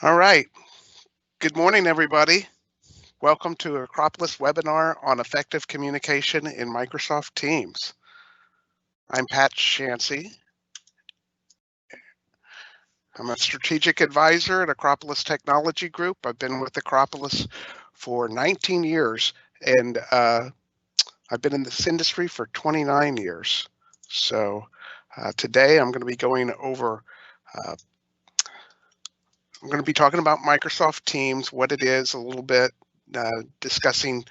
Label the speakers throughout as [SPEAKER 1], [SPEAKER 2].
[SPEAKER 1] All right. Good morning, everybody. Welcome to Acropolis webinar on effective communication in Microsoft Teams. I'm Pat Shancy. I'm a strategic advisor at Acropolis Technology Group. I've been with Acropolis for 19 years, and I've been in this industry for 29 years. So today I'm going to be going over I'm going to be talking about Microsoft Teams, what it is a little bit, discussing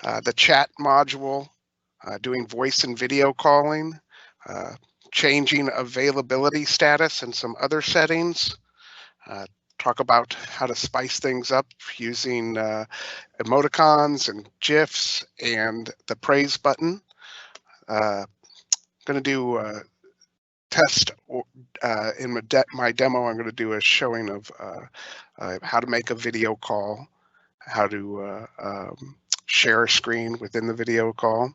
[SPEAKER 1] the chat module, doing voice and video calling, uh, changing availability status and some other settings, uh, talk about how to spice things up using emoticons and Gifs and the praise button. Going to do test in my demo. I'm going to do a showing of how to make a video call, how to share a screen within the video call.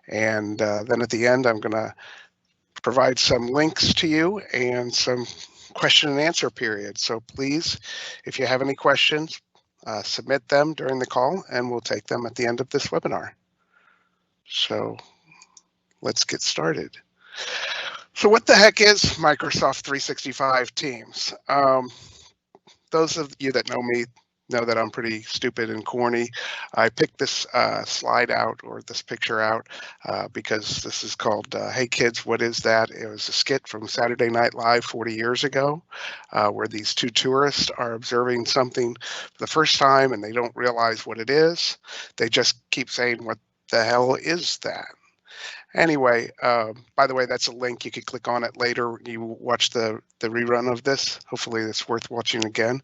[SPEAKER 1] And then at the end, I'm going to provide some links to you and some question and answer period. So please, if you have any questions, submit them during the call and we'll take them at the end of this webinar. So let's get started. So what the heck is Microsoft 365 Teams? Those of you that know me know that I'm pretty stupid and corny. I picked this slide out, or this picture out, because this is called Hey Kids, What Is That? It was a skit from Saturday Night Live 40 years ago, where these two tourists are observing something for the first time and they don't realize what it is. They just keep saying, what the hell is that? Anyway, by the way, that's a link. You could click on it later. You watch the rerun of this. Hopefully it's worth watching again.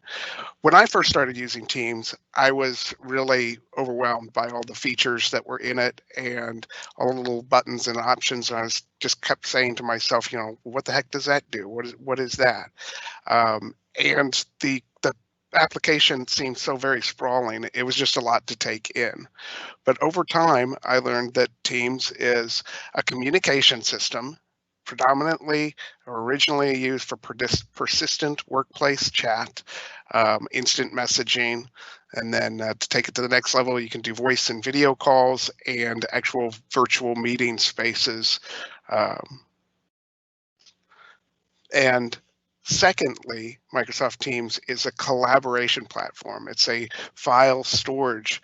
[SPEAKER 1] When I first started using Teams, I was really overwhelmed by all the features that were in it and all the little buttons and options. And I was just kept saying to myself, what the heck does that do? What is that? And the application seemed so very sprawling. It was just a lot to take in. But over time, I learned that Teams is a communication system predominantly or originally used for persistent workplace chat, instant messaging, and then to take it to the next level, you can do voice and video calls and actual virtual meeting spaces. And secondly, Microsoft Teams is a collaboration platform. It's a file storage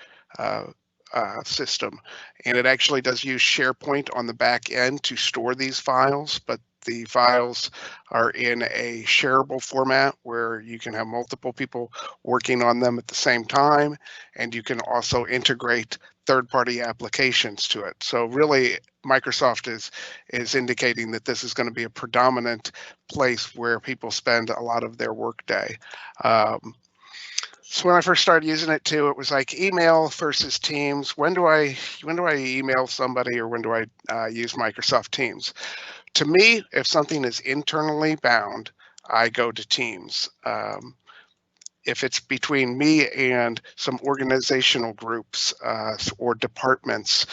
[SPEAKER 1] system, and it actually does use SharePoint on the back end to store these files, but the files are in a shareable format where you can have multiple people working on them at the same time, and you can also integrate third-party applications to it. So really, Microsoft is indicating that this is going to be a predominant place where people spend a lot of their workday. So when I first started using it too, it was like email versus Teams. When do I email somebody, or when do I use Microsoft Teams? To me, if something is internally bound, I go to Teams. If it's between me and some organizational groups or departments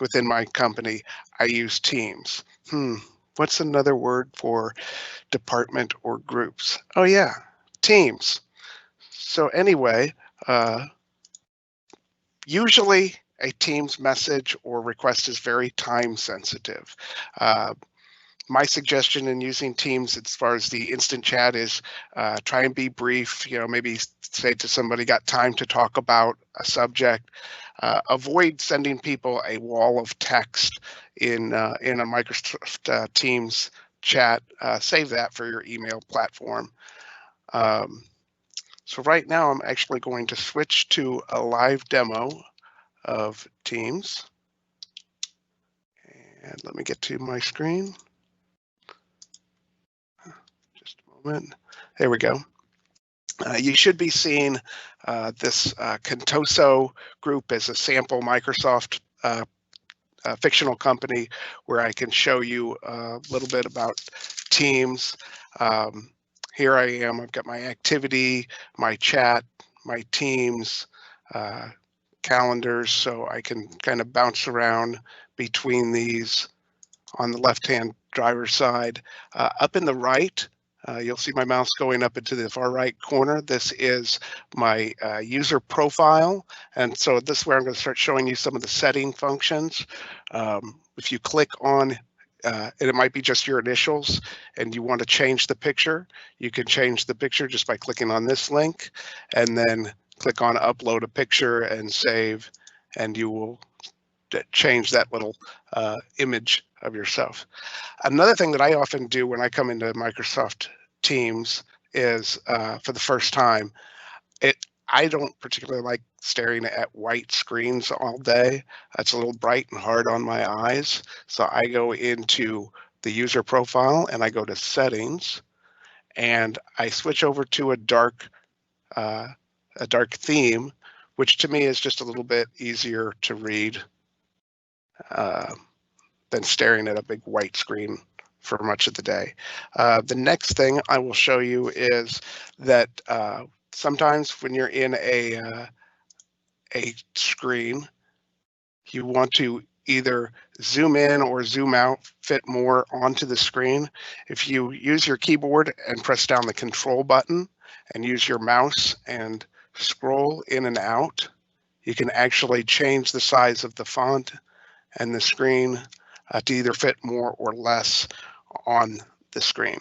[SPEAKER 1] within my company, I use Teams. What's another word for department or groups? Oh yeah, Teams. So anyway, usually a Teams message or request is very time sensitive. My suggestion in using Teams as far as the instant chat is try and be brief, maybe say to somebody, got time to talk about a subject. Avoid sending people a wall of text in a Microsoft Teams chat. Save that for your email platform. So right now I'm actually going to switch to a live demo of Teams. And let me get to my screen. Just a moment. There we go. You should be seeing this Contoso group as a sample Microsoft fictional company where I can show you a little bit about Teams. Here I am. I've got my activity, my chat, my Teams, calendars, so I can kind of bounce around between these on the left-hand driver's side. Up in the right, You'll see my mouse going up into the far right corner. This is my user profile. And so this is where I'm going to start showing you some of the setting functions. If you click on, and it might be just your initials, and you want to change the picture, you can change the picture just by clicking on this link, and then click on upload a picture and save, and you will change that little image of yourself. Another thing that I often do when I come into Microsoft Teams is for the first time, it I don't particularly like staring at white screens all day. It's a little bright and hard on my eyes. So I go into the user profile and I go to settings and I switch over to uh, a dark theme, which to me is just a little bit easier to read uh, than staring at a big white screen for much of the day. The next thing I will show you is that sometimes when you're in a screen, you want to either zoom in or zoom out, fit more onto the screen. If you use your keyboard and press down the control button and use your mouse and scroll in and out, you can actually change the size of the font and the screen to either fit more or less on the screen.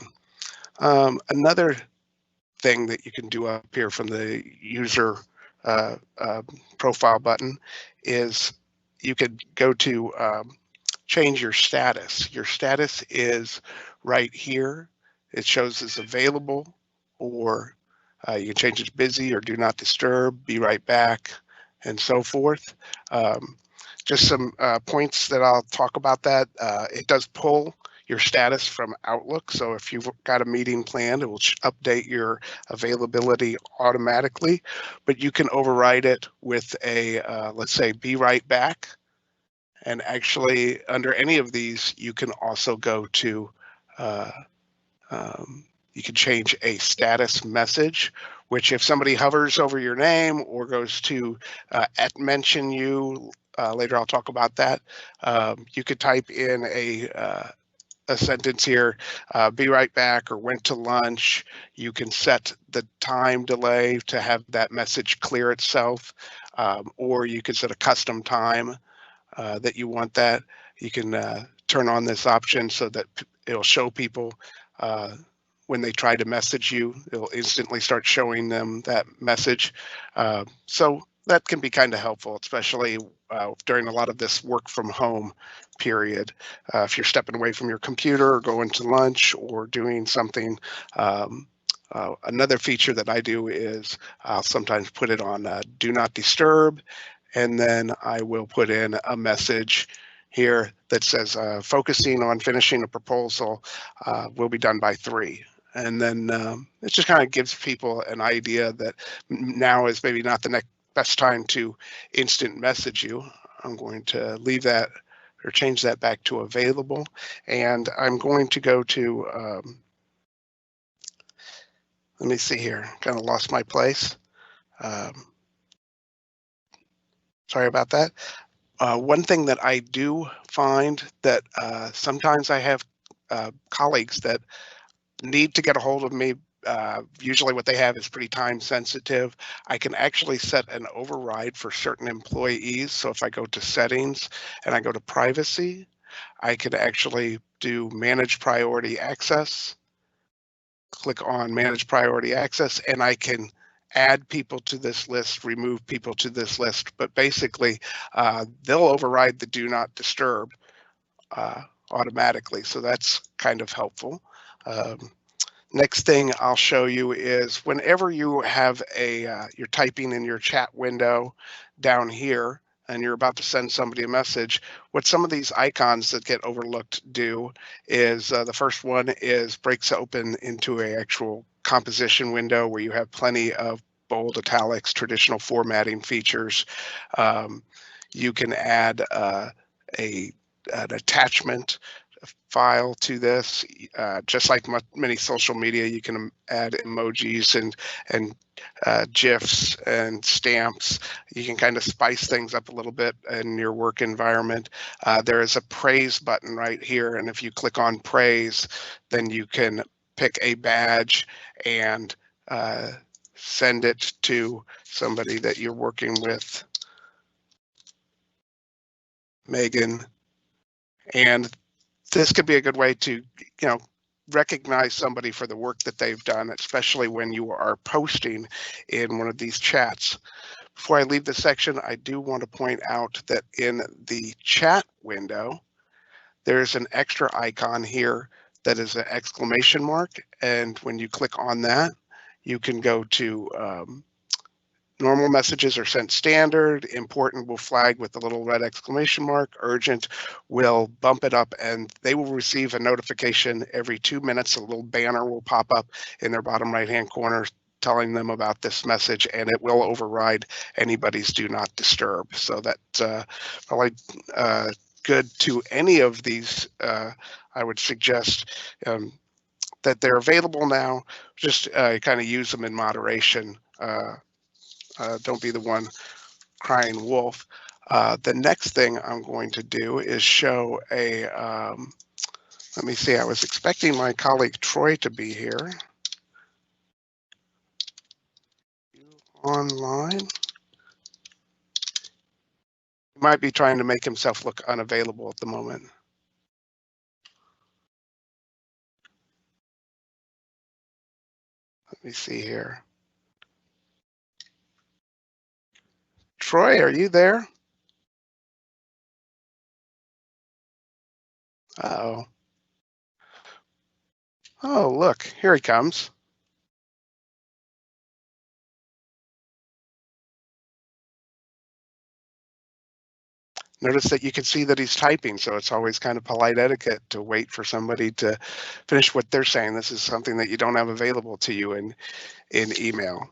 [SPEAKER 1] Another thing that you can do up here from the user profile button is you could go to change your status. Your status is right here. It shows as available, or you can change it to busy or do not disturb, be right back, and so forth. Just some points that I'll talk about that. It does pull your status from Outlook. So if you've got a meeting planned, it will update your availability automatically, but you can override it with a, let's say, be right back. And actually under any of these, you can also go to, you can change a status message, which if somebody hovers over your name or goes to mention you, later I'll talk about that, you could type in a sentence here, be right back, or went to lunch. You can set the time delay to have that message clear itself, or you can set a custom time that you want that. You can turn on this option so that it'll show people when they try to message you, it'll instantly start showing them that message. So that can be kind of helpful, especially during a lot of this work from home period. If you're stepping away from your computer or going to lunch or doing something. Another feature that I do is I'll sometimes put it on do not disturb, and then I will put in a message here that says focusing on finishing a proposal will be done by 3. And then it just kind of gives people an idea that now is maybe not the best time to instant message you. I'm going to leave that or change that back to available. And I'm going to go to, let me see here, kind of lost my place. Sorry about that. One thing that I do find that sometimes I have colleagues that need to get a hold of me. Usually what they have is pretty time sensitive. I can actually set an override for certain employees. So if I go to settings and I go to privacy, I can actually do manage priority access, click on manage priority access, and I can add people to this list, remove people to this list, but basically they'll override the do not disturb automatically. So that's kind of helpful. Next thing I'll show you is whenever you have you're typing in your chat window down here and you're about to send somebody a message, what some of these icons that get overlooked do is the first one is breaks open into an actual composition window where you have plenty of bold, italics, traditional formatting features. You can add an attachment file to this. Just like many social media, you can add emojis and Gifs and stamps. You can kind of spice things up a little bit in your work environment. There is a praise button right here, and if you click on praise, then you can pick a badge and send it to somebody that you're working with, Megan. And this could be a good way to, recognize somebody for the work that they've done, especially when you are posting in one of these chats. Before I leave this section, I do want to point out that in the chat window, there's an extra icon here that is an exclamation mark. And when you click on that, you can go to normal messages are sent standard, important will flag with the little red exclamation mark, urgent will bump it up, and they will receive a notification every 2 minutes. A little banner will pop up in their bottom right-hand corner telling them about this message, and it will override anybody's do not disturb. So that's probably good to any of these. I would suggest that they're available now. Just kind of use them in moderation. Don't be the one crying wolf. The next thing I'm going to do is show a, let me see, I was expecting my colleague Troy to be here. Online. He might be trying to make himself look unavailable at the moment. Let me see here. Troy, are you there? Uh-oh. Oh, look, here he comes. Notice that you can see that he's typing, so it's always kind of polite etiquette to wait for somebody to finish what they're saying. This is something that you don't have available to you in email.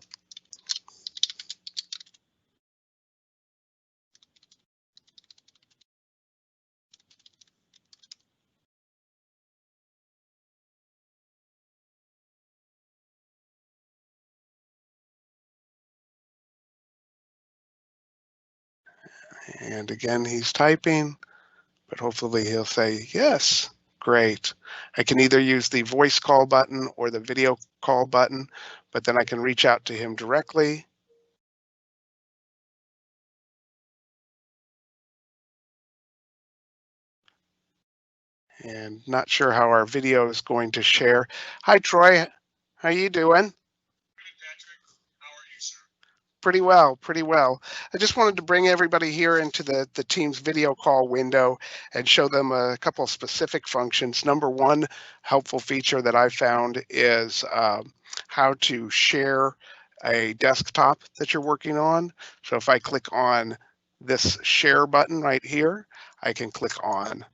[SPEAKER 1] And again, he's typing, but hopefully he'll say, yes, great. I can either use the voice call button or the video call button, but then I can reach out to him directly. And not sure how our video is going to share. Hi, Troy. How you doing? Pretty well, pretty well. I just wanted to bring everybody here into the Teams video call window and show them a couple of specific functions. Number one helpful feature that I found is how to share a desktop that you're working on. So if I click on this share button right here, I can click on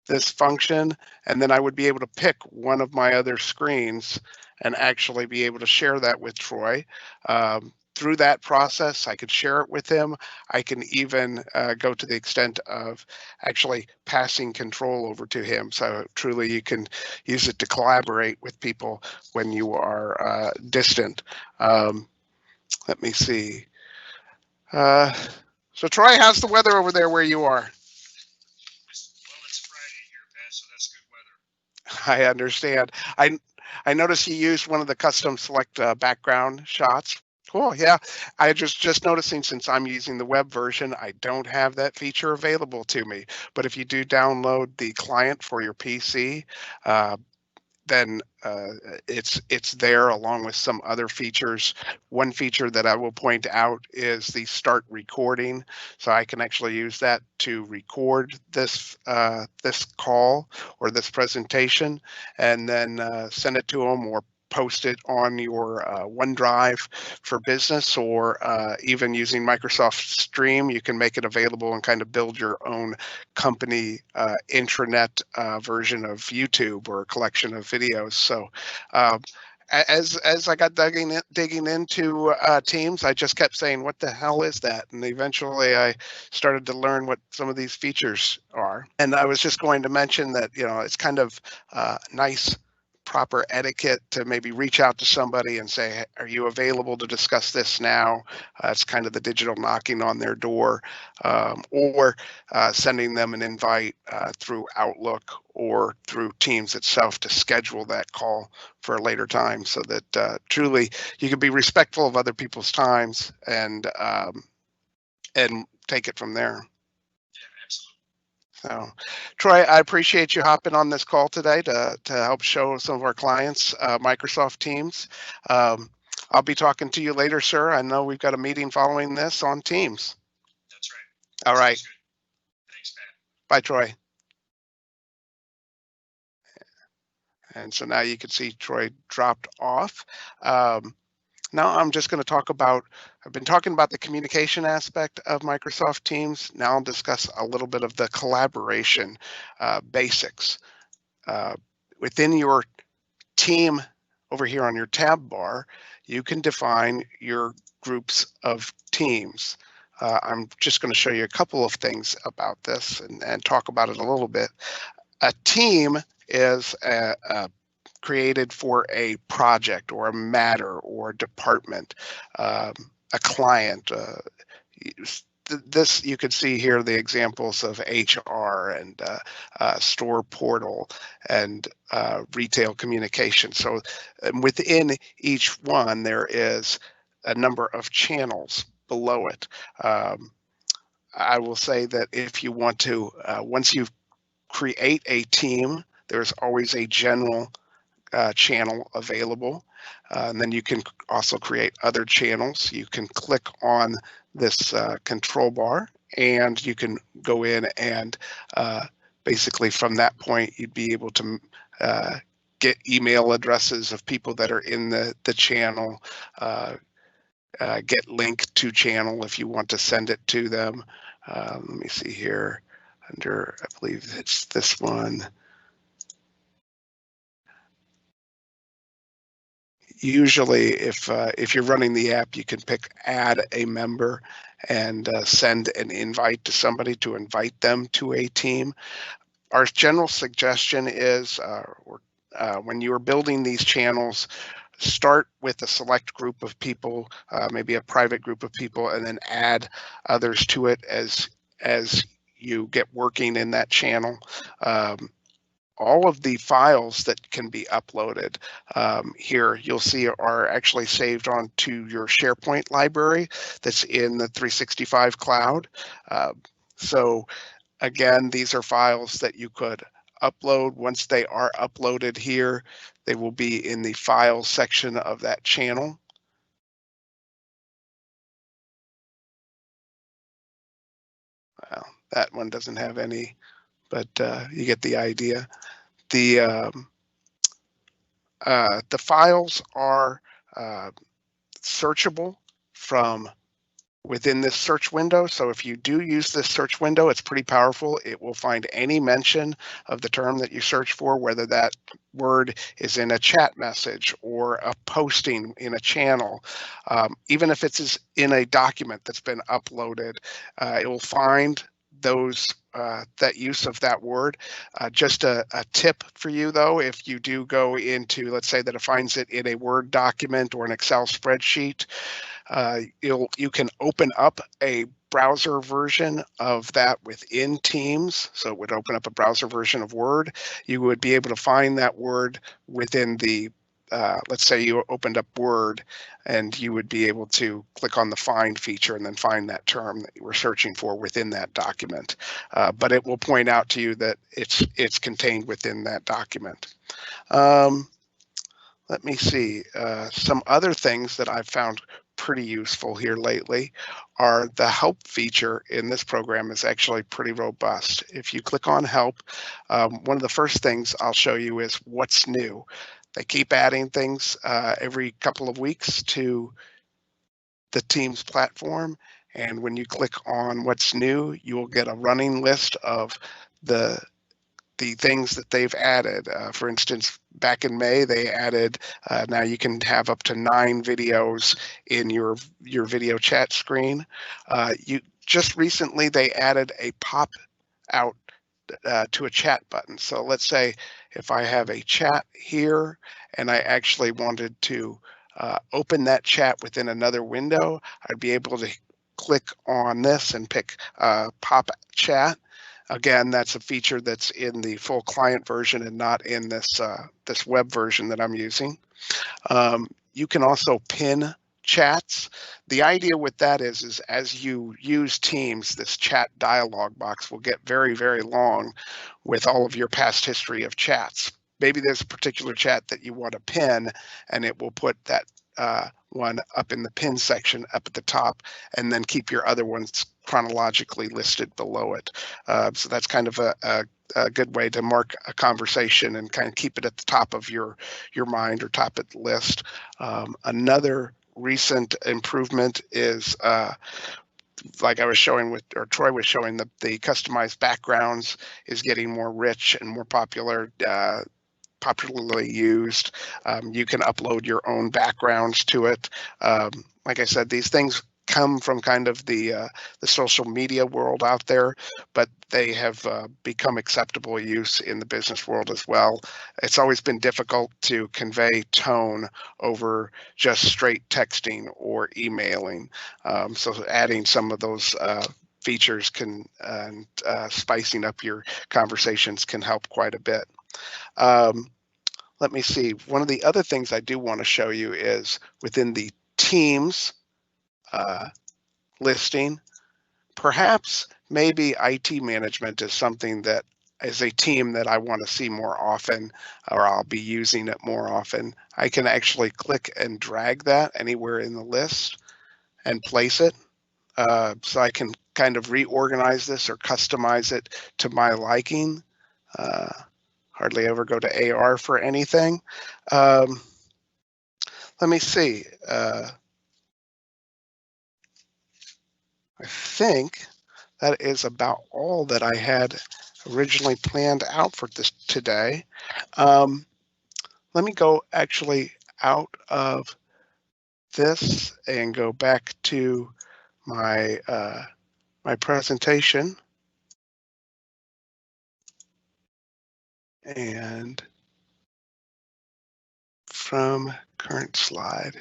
[SPEAKER 1] this function, and then I would be able to pick one of my other screens and actually be able to share that with Troy. Through that process, I could share it with him. I can even go to the extent of actually passing control over to him. So truly you can use it to collaborate with people when you are distant. Let me see. So Troy, how's the weather over there where you are? I understand. I noticed you used one of the custom select background shots. Cool. Yeah. I just noticing since I'm using the web version, I don't have that feature available to me. But if you do download the client for your PC, then it's there along with some other features. One feature that I will point out is the start recording. So I can actually use that to record this this call or this presentation and then send it to them or post it on your OneDrive for business, or even using Microsoft Stream, you can make it available and kind of build your own company intranet version of YouTube or a collection of videos. So as I got digging into Teams, I just kept saying, what the hell is that? And eventually I started to learn what some of these features are. And I was just going to mention that, it's kind of nice proper etiquette to maybe reach out to somebody and say, "Hey, are you available to discuss this now?" It's kind of the digital knocking on their door, or sending them an invite through Outlook or through Teams itself to schedule that call for a later time, so that truly you can be respectful of other people's times and take it from there. So, Troy, I appreciate you hopping on this call today to help show some of our clients Microsoft Teams. Um, I'll be talking to you later, sir. I know we've got a meeting following this on Teams.
[SPEAKER 2] That's right.
[SPEAKER 1] All right.
[SPEAKER 2] Thanks, man.
[SPEAKER 1] Bye, Troy. And so now you can see Troy dropped off. Now I'm just going to talk about, I've been talking about the communication aspect of Microsoft Teams. Now I'll discuss a little bit of the collaboration basics. Within your team over here on your tab bar, you can define your groups of teams. I'm just going to show you a couple of things about this and talk about it a little bit. A team is created for a project or a matter or a department, a client. This, you can see here the examples of HR and store portal and retail communication. So within each one, there is a number of channels below it. I will say that if you want to, once you create a team, there's always a general channel available. And then you can also create other channels. You can click on this control bar and you can go in and basically from that point, you'd be able to get email addresses of people that are in the channel, get link to channel if you want to send it to them. Let me see here under, I believe it's this one. Usually, if you're running the app, you can pick add a member and send an invite to somebody to invite them to a team. Our general suggestion is when you are building these channels, start with a select group of people, maybe a private group of people, and then add others to it as you get working in that channel. All of the files that can be uploaded here, you'll see are actually saved onto your SharePoint library that's in the 365 cloud. So again, these are files that you could upload. Once they are uploaded here, they will be in the files section of that channel. Well, that one doesn't have any, but you get the idea. The files are searchable from within this search window. So if you do use this search window, it's pretty powerful. It will find any mention of the term that you search for, whether that word is in a chat message or a posting in a channel. Even if it's in a document that's been uploaded, it will find those that use of that word. Just a tip for you though, if you do go into, let's say that it finds it in a Word document or an Excel spreadsheet, you can open up a browser version of that within Teams. So it would open up a browser version of Word. You would be able to find that word within the let's say you opened up Word and you would be able to click on the find feature and then find that term that you were searching for within that document. But it will point out to you that it's contained within that document. Let me see. Some other things that I've found pretty useful here lately are the help feature in this program is actually pretty robust. If you click on help, one of the first things I'll show you is what's new. They keep adding things every couple of weeks to the Teams platform. And when you click on what's new, you will get a running list of the things that they've added. For instance, back in May, they added, now you can have up to 9 videos in your video chat screen. Just recently, they added a pop out to a chat button. So let's say if I have a chat here and I actually wanted to open that chat within another window, I'd be able to click on this and pick pop chat. Again, that's a feature that's in the full client version and not in this this web version that I'm using. You can also pin chats. The idea with that is as you use Teams, this chat dialog box will get very, very long with all of your past history of chats. Maybe there's a particular chat that you want to pin, and it will put that one up in the pin section up at the top, and then keep your other ones chronologically listed below it. So that's kind of a good way to mark a conversation and kind of keep it at the top of your mind or top of the list. Another recent improvement is like I was showing with, or Troy was showing, the customized backgrounds is getting more rich and more popularly used. You can upload your own backgrounds to it. Like I said, these things come from kind of the social media world out there, but they have become acceptable use in the business world as well. It's always been difficult to convey tone over just straight texting or emailing. So adding some of those features can and spicing up your conversations can help quite a bit. Let me see. One of the other things I do want to show you is within the Teams listing, perhaps maybe IT management is something that is a team that I want to see more often, or I'll be using it more often. I can actually click and drag that anywhere in the list and place it. So I can kind of reorganize this or customize it to my liking. Hardly ever go to AR for anything. Let me see. I think that is about all that I had originally planned out for this today. Let me go actually out of this and go back to my my presentation, and from current slide.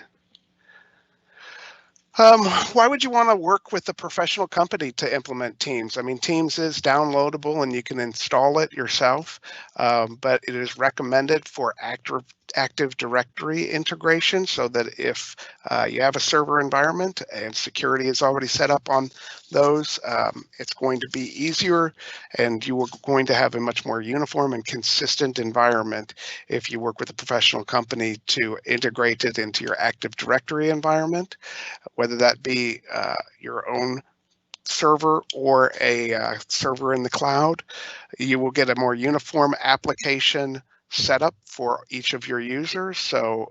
[SPEAKER 1] Why would you want to work with a professional company to implement Teams? I mean, Teams is downloadable and you can install it yourself, but it is recommended for Active Directory integration, so that if you have a server environment and security is already set up on those, it's going to be easier, and you are going to have a much more uniform and consistent environment if you work with a professional company to integrate it into your Active Directory environment, whether that be your own server or a server in the cloud. You will get a more uniform application setup for each of your users. So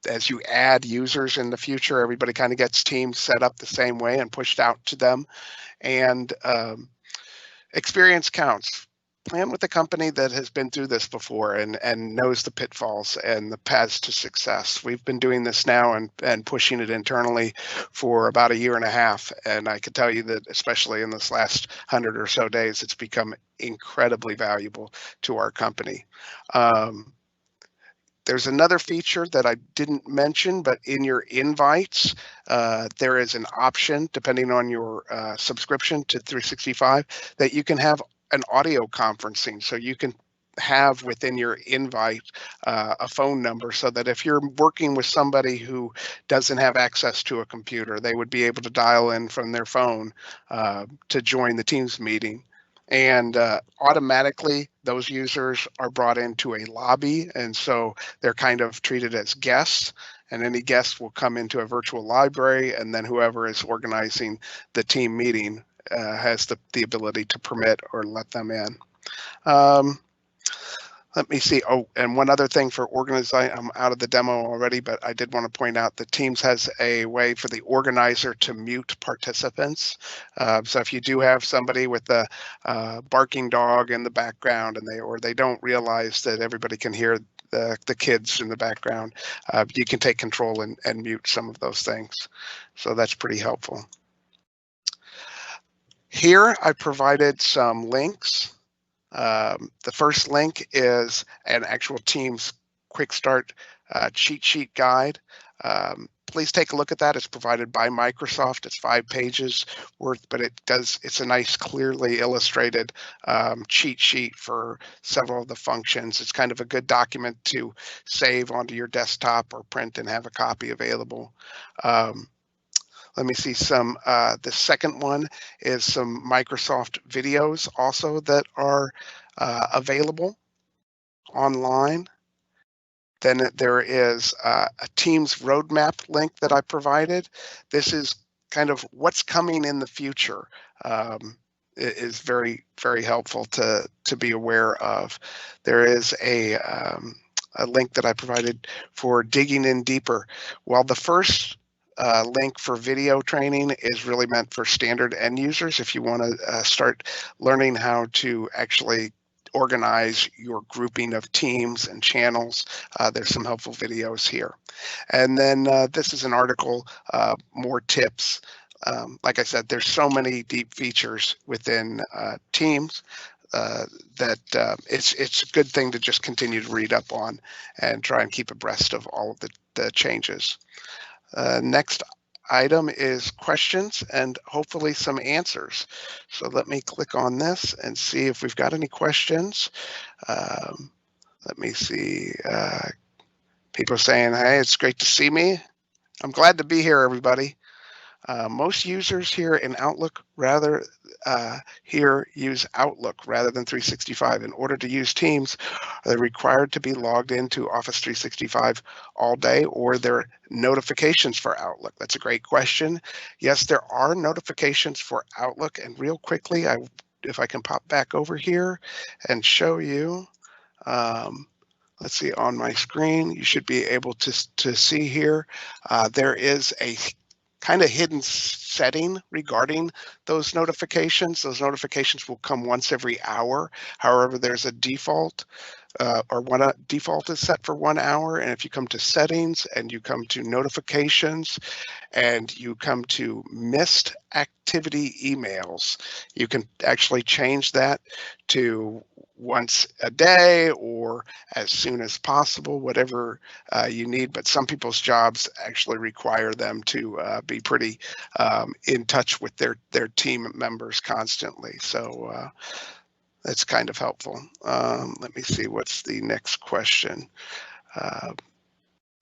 [SPEAKER 1] as you add users in the future, everybody kind of gets Teams set up the same way and pushed out to them. And experience counts. Plan with a company that has been through this before and knows the pitfalls and the paths to success. We've been doing this now and pushing it internally for about 1.5 years. And I can tell you that, especially in this last 100 or so days, it's become incredibly valuable to our company. There's another feature that I didn't mention, but in your invites, there is an option, depending on your subscription to 365, that you can have an audio conferencing. So you can have within your invite a phone number, so that if you're working with somebody who doesn't have access to a computer, they would be able to dial in from their phone to join the Teams meeting. And automatically those users are brought into a lobby, and so they're kind of treated as guests, and any guest will come into a virtual library, and then whoever is organizing the team meeting has the ability to permit or let them in. Let me see. Oh, and one other thing for organizing, I'm out of the demo already, but I did want to point out that Teams has a way for the organizer to mute participants. So if you do have somebody with a barking dog in the background and they don't realize that everybody can hear the kids in the background, you can take control and mute some of those things. So that's pretty helpful. Here I provided some links The first link is an actual Teams quick start cheat sheet guide. Please take a look at that. It's provided by Microsoft. It's 5 pages worth, but it's a nice, clearly illustrated cheat sheet for several of the functions. It's kind of a good document to save onto your desktop or print and have a copy available. Let me see some, the second one is some Microsoft videos also that are available online. Then there is a Teams roadmap link that I provided. This is kind of what's coming in the future. It is very, very helpful to be aware of. There is a link that I provided for digging in deeper. While the first link for video training is really meant for standard end users, if you want to start learning how to actually organize your grouping of teams and channels, there's some helpful videos here. And then this is an article, more tips. Like I said, there's so many deep features within Teams that it's a good thing to just continue to read up on and try and keep abreast of all of the changes. Next item is questions and hopefully some answers. So let me click on this and see if we've got any questions. Let me see. People saying, hey, it's great to see me. I'm glad to be here, everybody. Most users here in Outlook use Outlook rather than 365. In order to use Teams, are they required to be logged into Office 365 all day, or are there notifications for Outlook? That's a great question. Yes, there are notifications for Outlook, and real quickly, if I can pop back over here and show you, let's see, on my screen, you should be able to see here, there is a kind of hidden setting regarding those notifications. Those notifications will come once every hour. However, there's a default default is set for 1 hour. And if you come to settings and you come to notifications and you come to missed activity emails, you can actually change that to once a day or as soon as possible, whatever you need. But some people's jobs actually require them to be pretty in touch with their team members constantly. So that's kind of helpful. Let me see, what's the next question?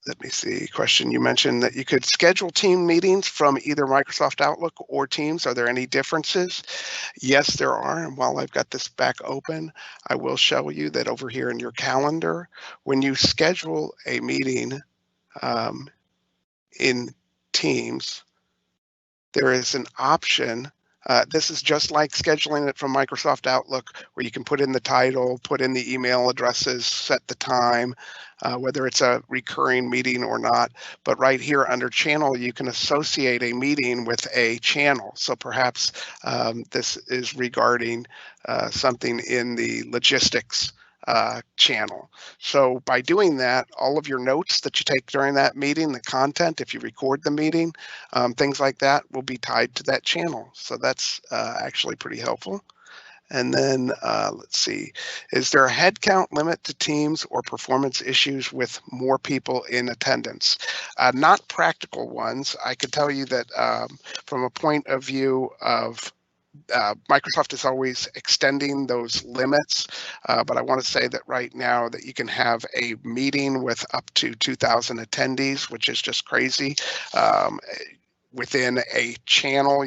[SPEAKER 1] Let me see, question, you mentioned that you could schedule team meetings from either Microsoft Outlook or Teams. Are there any differences? Yes, there are. And while I've got this back open, I will show you that over here in your calendar, when you schedule a meeting in Teams, there is an option. This is just like scheduling it from Microsoft Outlook, where you can put in the title, put in the email addresses, set the time, whether it's a recurring meeting or not. But right here under channel, you can associate a meeting with a channel. So perhaps this is regarding something in the logistics channel. So by doing that, all of your notes that you take during that meeting, the content, if you record the meeting, things like that will be tied to that channel. So that's actually pretty helpful. And then let's see, is there a headcount limit to Teams or performance issues with more people in attendance? Not practical ones. I could tell you that from a point of view of Microsoft is always extending those limits, but I want to say that right now that you can have a meeting with up to 2,000 attendees, which is just crazy. Within a channel,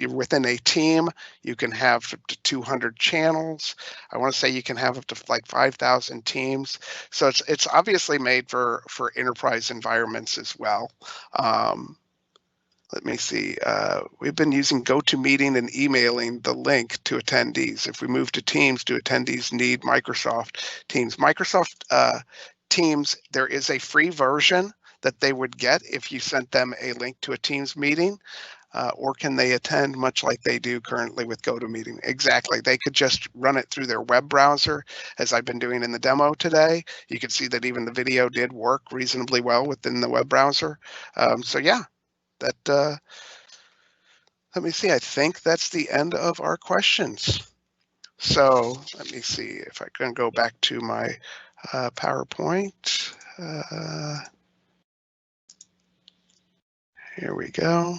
[SPEAKER 1] within a team, you can have up to 200 channels. I want to say you can have up to like 5,000 teams. So it's obviously made for enterprise environments as well. Let me see, we've been using GoToMeeting and emailing the link to attendees. If we move to Teams, do attendees need Microsoft Teams? Microsoft Teams, there is a free version that they would get if you sent them a link to a Teams meeting, or can they attend much like they do currently with GoToMeeting? Exactly, they could just run it through their web browser, as I've been doing in the demo today. You can see that even the video did work reasonably well within the web browser. So yeah. That let me see, I think that's the end of our questions. So let me see if I can go back to my PowerPoint. Here we go.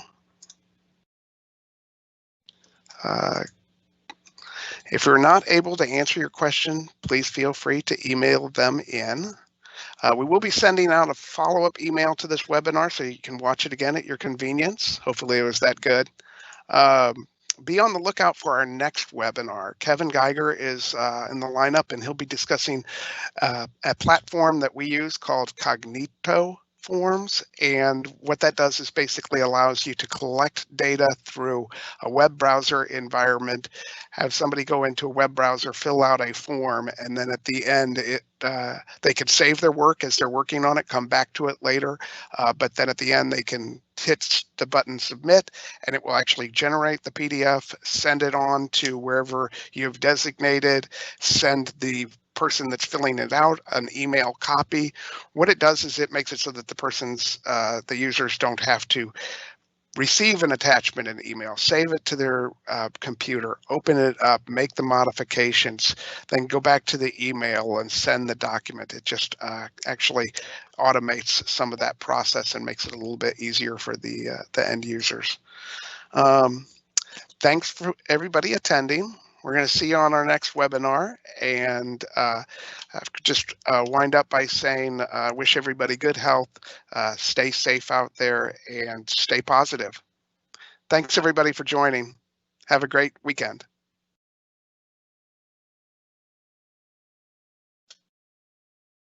[SPEAKER 1] If we're not able to answer your question, please feel free to email them in. We will be sending out a follow-up email to this webinar so you can watch it again at your convenience. Hopefully it was that good. Be on the lookout for our next webinar. Kevin Geiger is in the lineup, and he'll be discussing a platform that we use called Cognito Forms, and what that does is basically allows you to collect data through a web browser environment, have somebody go into a web browser, fill out a form, and then at the end they can save their work as they're working on it, come back to it later, but then at the end they can hit the button submit, and it will actually generate the PDF, send it on to wherever you've designated, send the person that's filling it out an email copy. What it does is it makes it so that the users don't have to receive an attachment in email, save it to their computer, open it up, make the modifications, then go back to the email and send the document. It just actually automates some of that process and makes it a little bit easier for the end users. Thanks for everybody attending. We're going to see you on our next webinar, and just wind up by saying, wish everybody good health, stay safe out there, and stay positive. Thanks everybody for joining. Have a great weekend.